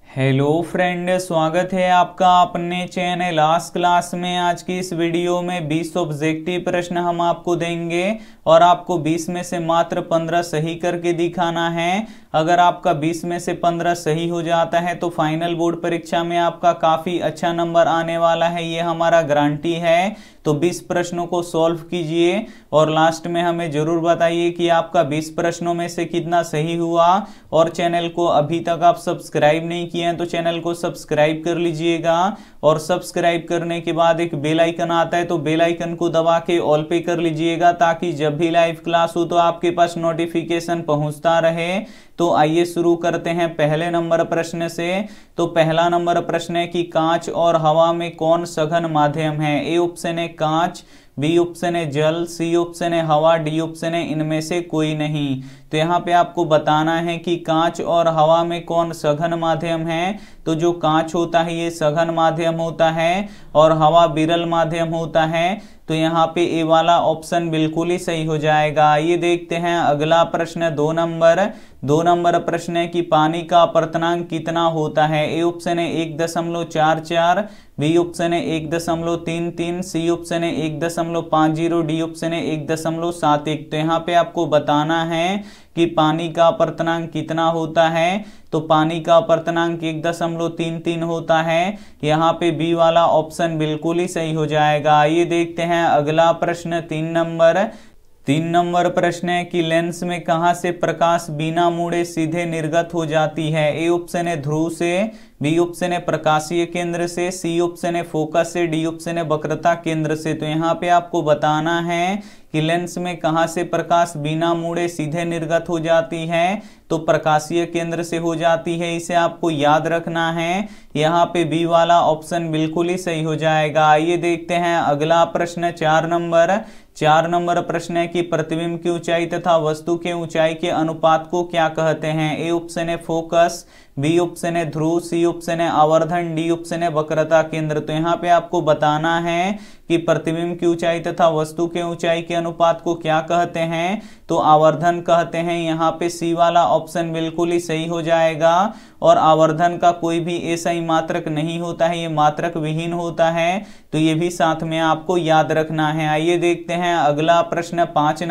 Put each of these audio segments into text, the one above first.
Hello friend, स्वागत है आपका अपने चैनल आज क्लास में। आज की इस वीडियो में 20 ऑब्जेक्टिव प्रश्न हम आपको देंगे और आपको 20 में से मात्र 15 सही करके दिखाना है। अगर आपका 20 में से 15 सही हो जाता है तो फाइनल बोर्ड परीक्षा में आपका काफी अच्छा नंबर आने वाला है, ये हमारा गारंटी है। तो 20 प्रश्नों को सॉल्व कीजिए और लास्ट में हमें जरूर बताइए कि आपका 20 प्रश्नों में से कितना सही हुआ। और चैनल को अभी तक आप सब्सक्राइब नहीं किए हैं तो चैनल को सब्सक्राइब कर लीजिएगा और सब्सक्राइब करने के बाद एक बेल आइकन आता है तो बेल आइकन को दबा के ऑल पे कर लीजिएगा ताकि जब भी लाइव क्लास हो तो आपके पास नोटिफिकेशन पहुंचता रहे। तो आइए शुरू करते हैं पहले नंबर प्रश्न से। तो पहला नंबर प्रश्न है कि कांच और हवा में कौन सघन माध्यम है। ए ऑप्शन है कांच, बी ऑप्शन है जल, सी ऑप्शन है हवा, डी ऑप्शन है इनमें से कोई नहीं। तो यहाँ पे आपको बताना है कि कांच और हवा में कौन सघन माध्यम है। तो जो कांच होता है ये सघन माध्यम होता है और हवा विरल माध्यम होता है। तो यहाँ पे ए वाला ऑप्शन बिल्कुल ही सही हो जाएगा। ये देखते हैं अगला प्रश्न दो नंबर प्रश्न है कि पानी का अपवर्तनांक कितना होता है। ए ऑप्शन है 1.44, बी ऑप्शन है 1.33, सी ऑप्शन है 1.50, डी ऑप्शन है 1.71। तो यहाँ पे आपको बताना है कि पानी का अपवर्तनांक कितना होता है। तो पानी का अपवर्तनांक 1.33 होता है। यहाँ पे बी वाला ऑप्शन बिल्कुल ही सही हो जाएगा। ये देखते हैं अगला प्रश्न 3 नंबर प्रश्न है कि लेंस में कहां से प्रकाश बिना मुड़े सीधे निर्गत हो जाती है। ए ऑप्शन है ध्रुव से, बी ऑप्शन है प्रकाशीय केंद्र से, सी ऑप्शन है फोकस से, डी ऑप्शन है वक्रता केंद्र से। तो यहाँ पे आपको बताना है कि लेंस में कहां से प्रकाश बिना मुड़े सीधे निर्गत हो जाती है। तो प्रकाशीय केंद्र से हो जाती है, इसे आपको याद रखना है। यहाँ पे बी वाला ऑप्शन बिल्कुल ही सही हो जाएगा। ये देखते हैं अगला प्रश्न 4 नंबर प्रश्न है कि प्रतिबिंब की ऊंचाई तथा वस्तु के ऊंचाई के अनुपात को क्या कहते हैं। ए ऑप्शन है फोकस, बी ऑप्शन है ध्रुव, सी ऑप्शन है आवर्धन, डी ऑप्शन है वक्रता केंद्र। तो यहाँ पे आपको बताना है कि प्रतिबिंब की ऊंचाई तथा वस्तु के ऊंचाई के अनुपात को क्या कहते हैं। तो आवर्धन कहते हैं। यहाँ पे सी वाला ऑप्शन बिल्कुल ही सही हो जाएगा। और आवर्धन का कोई भी ऐसा ही मात्रक नहीं होता है, ये मात्रक विहीन होता है। तो ये भी साथ में आपको याद रखना है। आइए देखते हैं अगला प्रश्न 5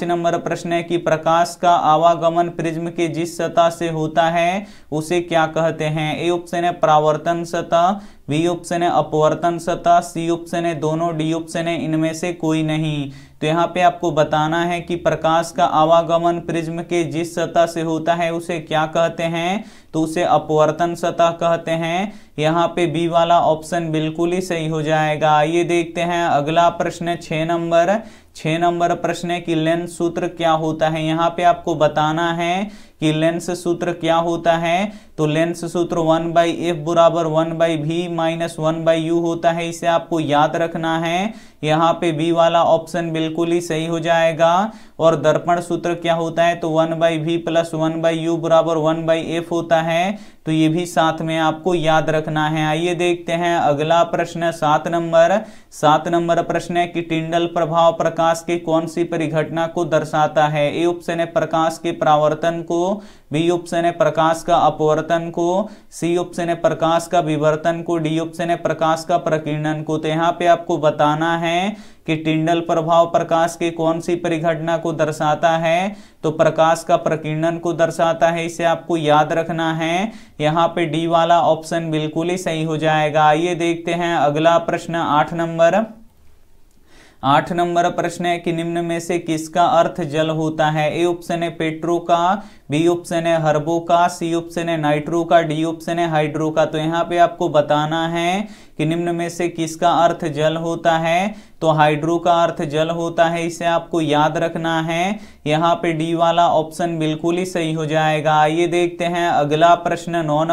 नंबर प्रश्न है कि प्रकाश का आवागमन प्रिज्म के जिस सतह से होता है उसे क्या कहते हैं। ए ऑप्शन है परावर्तन सतह, बी ऑप्शन है अपवर्तन सतह, सी ऑप्शन है दोनों, डी ऑप्शन है इनमें से कोई नहीं। तो यहाँ पे आपको बताना है कि प्रकाश का आवागमन प्रिज्म के जिस सतह से होता है उसे क्या कहते हैं। तो उसे अपवर्तन सतह कहते हैं। यहाँ पे बी वाला ऑप्शन बिल्कुल ही सही हो जाएगा। ये देखते हैं अगला प्रश्न 6 नंबर प्रश्न है कि लेंस सूत्र क्या होता है। यहाँ पे आपको बताना है कि लेंस सूत्र क्या होता है। तो लेंस सूत्र 1/f बराबर 1/v माइनस 1/u होता है, इसे आपको याद रखना है। यहाँ पे बी वाला ऑप्शन बिल्कुल ही सही हो जाएगा। और दर्पण सूत्र क्या होता है। तो 1/v प्लस 1/u बराबर 1/f होता है। तो ये भी साथ में आपको याद रखना है। आइए देखते हैं अगला प्रश्न 7 नंबर प्रश्न है कि टिंडल प्रभाव प्रकाश के कौन सी परिघटना को दर्शाता है। ए ऑप्शन है प्रकाश के परावर्तन को, बी ऑप्शन है प्रकाश का अपवर्तन को, सी ऑप्शन है प्रकाश का विवर्तन को, डी ऑप्शन है प्रकाश का प्रकीर्णन को। तो यहाँ पे आपको बताना है कि टिंडल प्रभाव प्रकाश के कौन सी परिघटना को दर्शाता है। तो प्रकाश का प्रकीर्णन को दर्शाता है, इसे आपको याद रखना है। यहाँ पे डी वाला ऑप्शन बिल्कुल ही सही हो जाएगा। आइए देखते हैं अगला प्रश्न 8 नंबर प्रश्न है कि निम्न में से किसका अर्थ जल होता है। ए ऑप्शन है पेट्रो का, बी ऑप्शन है हर्बो का, सी ऑप्शन है नाइट्रो का, डी ऑप्शन है हाइड्रो का। तो यहाँ पे आपको बताना है कि निम्न में से किसका अर्थ जल होता है। तो हाइड्रो का अर्थ जल होता है, इसे आपको याद रखना है। यहाँ पे डी वाला ऑप्शन बिल्कुल ही सही हो जाएगा। ये देखते हैं अगला प्रश्न 9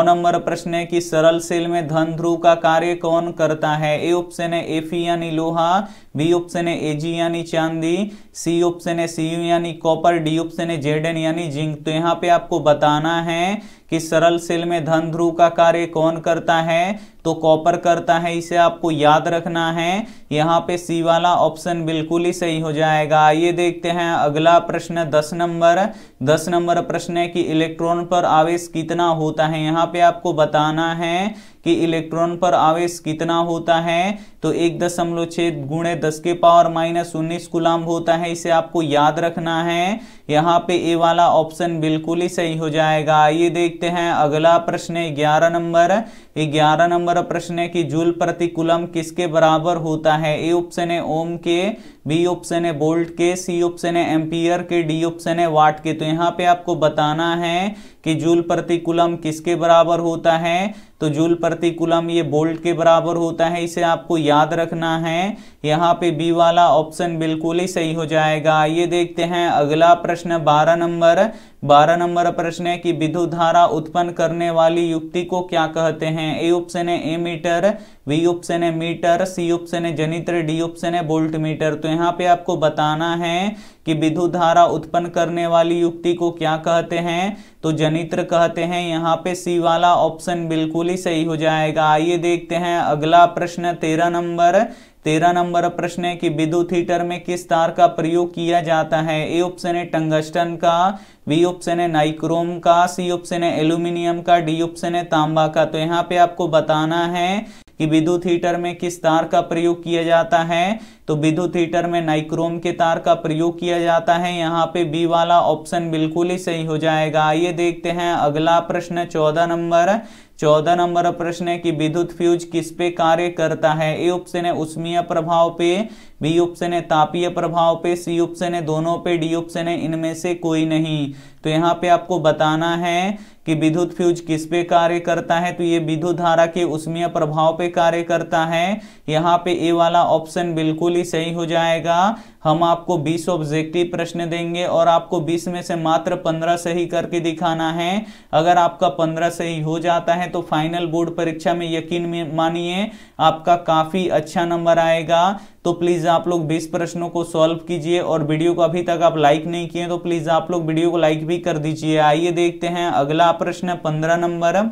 नंबर प्रश्न है कि सरल सेल में धन ध्रुव का कार्य कौन करता है। ए ऑप्शन है एफी यानी लोहा, बी ऑप्शन है एजी यानी चांदी, सी ऑप्शन है सीयू यानी कॉपर, डी ऑप्शन है जेडन यानी जिंक। तो यहाँ पे आपको बताना है कि सरल सेल में धन ध्रुव का कार्य कौन करता है, तो कॉपर करता है, इसे आपको याद रखना है। यहाँ पे सी वाला ऑप्शन बिल्कुल ही सही हो जाएगा। ये देखते हैं अगला प्रश्न 10 नंबर। 10 नंबर प्रश्न है कि इलेक्ट्रॉन पर आवेश कितना होता है। यहाँ पे आपको बताना है कि इलेक्ट्रॉन पर आवेश कितना होता है, तो 1.6 गुणे 10 के पावर -19 कूलम्ब होता है, इसे आपको याद रखना है। यहाँ पे ए वाला ऑप्शन बिल्कुल ही सही हो जाएगा। ये देखते हैं अगला प्रश्न 11 नंबर। 11 नंबर प्रश्न है कि जूल प्रति कूलम्ब किसके बराबर होता है। ए ऑप्शन है ओम के, बी ऑप्शन है वोल्ट के, सी ऑप्शन है एम्पियर के, डी ऑप्शन है वाट के। तो यहाँ पे आपको बताना है कि जूल प्रति कूलम्ब किसके बराबर होता है, तो जूल प्रति कूलम्ब ये वोल्ट के बराबर होता है, इसे आपको याद रखना है। यहाँ पे बी वाला ऑप्शन बिल्कुल ही सही हो जाएगा। ये देखते हैं अगला प्रश्न 12 नंबर। 12 नंबर प्रश्न है कि विद्युत धारा उत्पन्न करने वाली युक्ति को क्या कहते हैं। ए ऑप्शन है एमीटर, बी ऑप्शन है मीटर, सी ऑप्शन है जनित्र, डी ऑप्शन है वोल्ट मीटर। तो यहाँ पे आपको बताना है कि विद्युत धारा उत्पन्न करने वाली युक्ति को क्या कहते हैं, तो जनित्र कहते हैं। यहाँ पे सी वाला ऑप्शन बिल्कुल ही सही हो जाएगा। आइए देखते हैं अगला प्रश्न 13 नंबर। 13 नंबर प्रश्न है कि विद्युत हीटर में किस तार का प्रयोग किया जाता है। ए ऑप्शन है टंगस्टन का, बी ऑप्शन है नाइक्रोम का, सी ऑप्शन है एल्यूमिनियम का, डी ऑप्शन है तांबा का। तो यहाँ पे आपको बताना है कि विद्युत हीटर में किस तार का प्रयोग किया जाता है, तो विद्युत हीटर में नाइक्रोम के तार का प्रयोग किया जाता है। यहाँ पे बी वाला ऑप्शन बिल्कुल ही सही हो जाएगा। आइए देखते हैं अगला प्रश्न 14 नंबर। 14 नंबर प्रश्न है कि विद्युत फ्यूज किस पे कार्य करता है। ए ऑप्शन है उष्मीय प्रभाव पे, बी ऑप्शन है तापीय प्रभाव पे, सी ऑप्शन है दोनों पे, डी ऑप्शन है इनमें से कोई नहीं। तो यहाँ पे आपको बताना है कि विद्युत फ्यूज किस पे कार्य करता है, तो ये विद्युत धारा के उष्मीय प्रभाव पे कार्य करता है। यहाँ पे ए वाला ऑप्शन बिल्कुल ही सही हो जाएगा। हम आपको 20 ऑब्जेक्टिव प्रश्न देंगे और आपको 20 में से मात्र 15 सही करके दिखाना है। अगर आपका 15 सही हो जाता है तो फाइनल बोर्ड परीक्षा में यकीन मानिए आपका काफी अच्छा नंबर आएगा। तो प्लीज आप लोग 20 प्रश्नों को सॉल्व कीजिए और वीडियो को अभी तक आप लाइक नहीं किए तो प्लीज आप लोग वीडियो को लाइक भी कर दीजिए। आइए देखते हैं अगला प्रश्न 15 नंबर।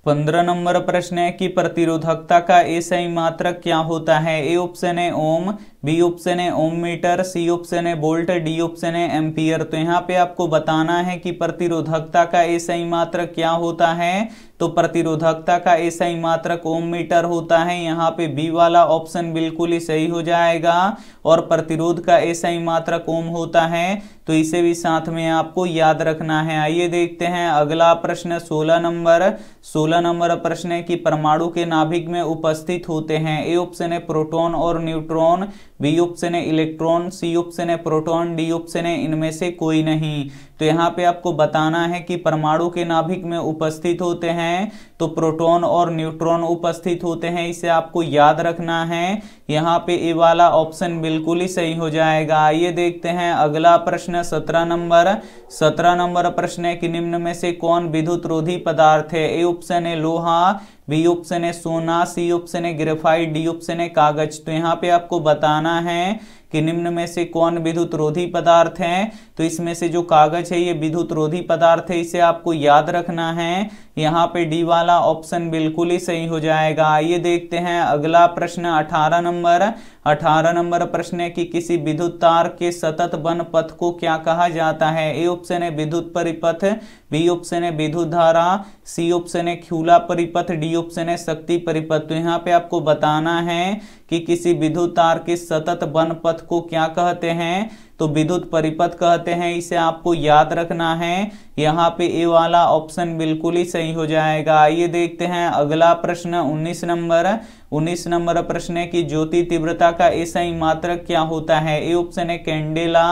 15 नंबर प्रश्न है कि प्रतिरोधकता का एसआई मात्रक क्या होता है। ए ऑप्शन है ओम, बी ऑप्शन है ओम मीटर, सी ऑप्शन है वोल्ट, डी ऑप्शन है एम्पियर। तो यहाँ पे आपको बताना है कि प्रतिरोधकता का एसआई मात्रक क्या होता है, तो प्रतिरोधकता का एसआई मात्रक ओम मीटर होता है। यहाँ पे बी वाला ऑप्शन बिल्कुल ही सही हो जाएगा और प्रतिरोध का एसआई मात्रक ओम होता है, तो इसे भी साथ में आपको याद रखना है। आइए देखते हैं अगला प्रश्न 16 नंबर। 16 नंबर प्रश्न है कि परमाणु के नाभिक में उपस्थित होते हैं। ए ऑप्शन है प्रोटॉन और न्यूट्रॉन, बी ऑप्शन है इलेक्ट्रॉन, सी ऑप्शन है प्रोटॉन, डी ऑप्शन है इनमें से कोई नहीं। तो यहाँ पे आपको बताना है कि परमाणु के नाभिक में उपस्थित होते हैं, तो प्रोटॉन और न्यूट्रॉन उपस्थित होते हैं, इसे आपको याद रखना है। यहाँ पे ए वाला ऑप्शन बिल्कुल ही सही हो जाएगा। आइए देखते हैं अगला प्रश्न 17 नंबर। 17 नंबर प्रश्न है कि निम्न में से कौन विद्युत रोधी पदार्थ है। ए ऑप्शन है लोहा, बी ऑप्शन है सोना, सी ऑप्शन है ग्रेफाइट, डी ऑप्शन है कागज। तो यहाँ पे आपको बताना है कि निम्न में से कौन विद्युत रोधी पदार्थ है, तो इसमें से जो कागज है ये विद्युत रोधी पदार्थ है, इसे आपको याद रखना है। यहाँ पे डी वाला ऑप्शन बिल्कुल ही सही हो जाएगा। आइए देखते हैं अगला प्रश्न 18 नंबर। 18 नंबर प्रश्न है कि किसी विद्युत तार के सतत वन पथ को क्या कहा जाता है। ए ऑप्शन है विद्युत परिपथ, बी ऑप्शन है विद्युत धारा, सी ऑप्शन है खुला परिपथ, डी ऑप्शन है शक्ति परिपथ। तो यहाँ पे आपको बताना है कि किसी विद्युत तार के सतत वन पथ को क्या कहते हैं, तो विद्युत परिपथ कहते हैं, इसे आपको याद रखना है। यहाँ पे ए वाला ऑप्शन बिल्कुल ही सही हो जाएगा। आइए देखते हैं अगला प्रश्न 19 नंबर। 19 नंबर प्रश्न है कि ज्योति तीव्रता का एसआई मात्रक क्या होता है। ए ऑप्शन है कैंडेला,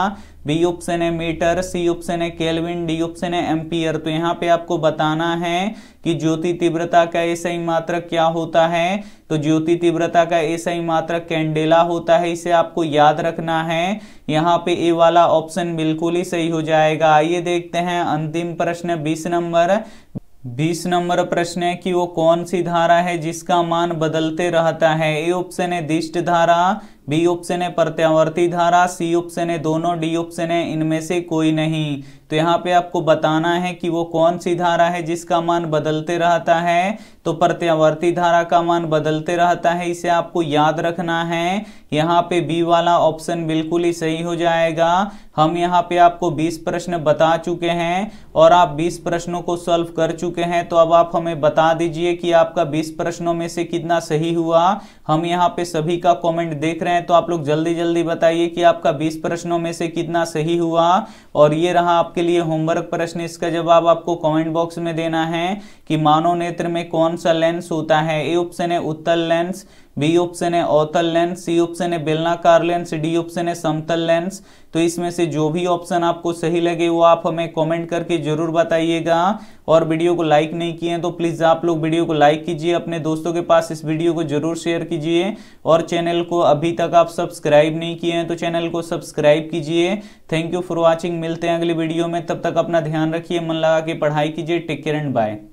बी ऑप्शन है मीटर, सी ऑप्शन है केल्विन, डी ऑप्शन है एम्पियर। तो यहाँ पे आपको बताना है कि ज्योति तीव्रता का एसआई मात्रक क्या होता है, तो ज्योति तीव्रता का एसआई मात्रक कैंडेला होता है, इसे आपको याद रखना है। यहाँ पे ए वाला ऑप्शन बिल्कुल ही सही हो जाएगा। आइए देखते हैं अंतिम प्रश्न 20 नंबर। 20 नंबर प्रश्न है कि वो कौन सी धारा है जिसका मान बदलते रहता है। ए ऑप्शन है दिष्ट धारा, बी ऑप्शन है प्रत्यावर्ती धारा, सी ऑप्शन है दोनों, डी ऑप्शन है इनमें से कोई नहीं। तो यहाँ पे आपको बताना है कि वो कौन सी धारा है जिसका मान बदलते रहता है। तो प्रत्यावर्ती धारा का मान बदलते रहता है, इसे आपको याद रखना है। यहाँ पे बी वाला ऑप्शन बिल्कुल ही सही हो जाएगा। हम यहाँ पे आपको 20 प्रश्न बता चुके हैं और आप 20 प्रश्नों को सॉल्व कर चुके हैं। तो अब आप हमें बता दीजिए कि आपका 20 प्रश्नों में से कितना सही हुआ। हम यहाँ पे सभी का कमेंट देख रहे हैं, तो आप लोग जल्दी जल्दी बताइए कि आपका 20 प्रश्नों में से कितना सही हुआ। और ये रहा आपके लिए होमवर्क प्रश्न, इसका जवाब आपको कमेंट बॉक्स में देना है कि मानव नेत्र में कौन सा लेंस होता है। ए ऑप्शन है उत्तल लेंस, बी ऑप्शन है अवतल लेंस, सी ऑप्शन है बेलनाकार लेंस, डी ऑप्शन है समतल लेंस। तो इसमें से जो भी ऑप्शन आपको सही लगे वो आप हमें कमेंट करके जरूर बताइएगा। और वीडियो को लाइक नहीं किए तो प्लीज आप लोग वीडियो को लाइक कीजिए, अपने दोस्तों के पास इस वीडियो को जरूर शेयर कीजिए। और चैनल को अभी तक आप सब्सक्राइब नहीं किए हैं तो चैनल को सब्सक्राइब कीजिए। थैंक यू फॉर वॉचिंग, मिलते हैं अगली वीडियो में, तब तक अपना ध्यान रखिए, मन लगा के पढ़ाई कीजिए। Take care and bye.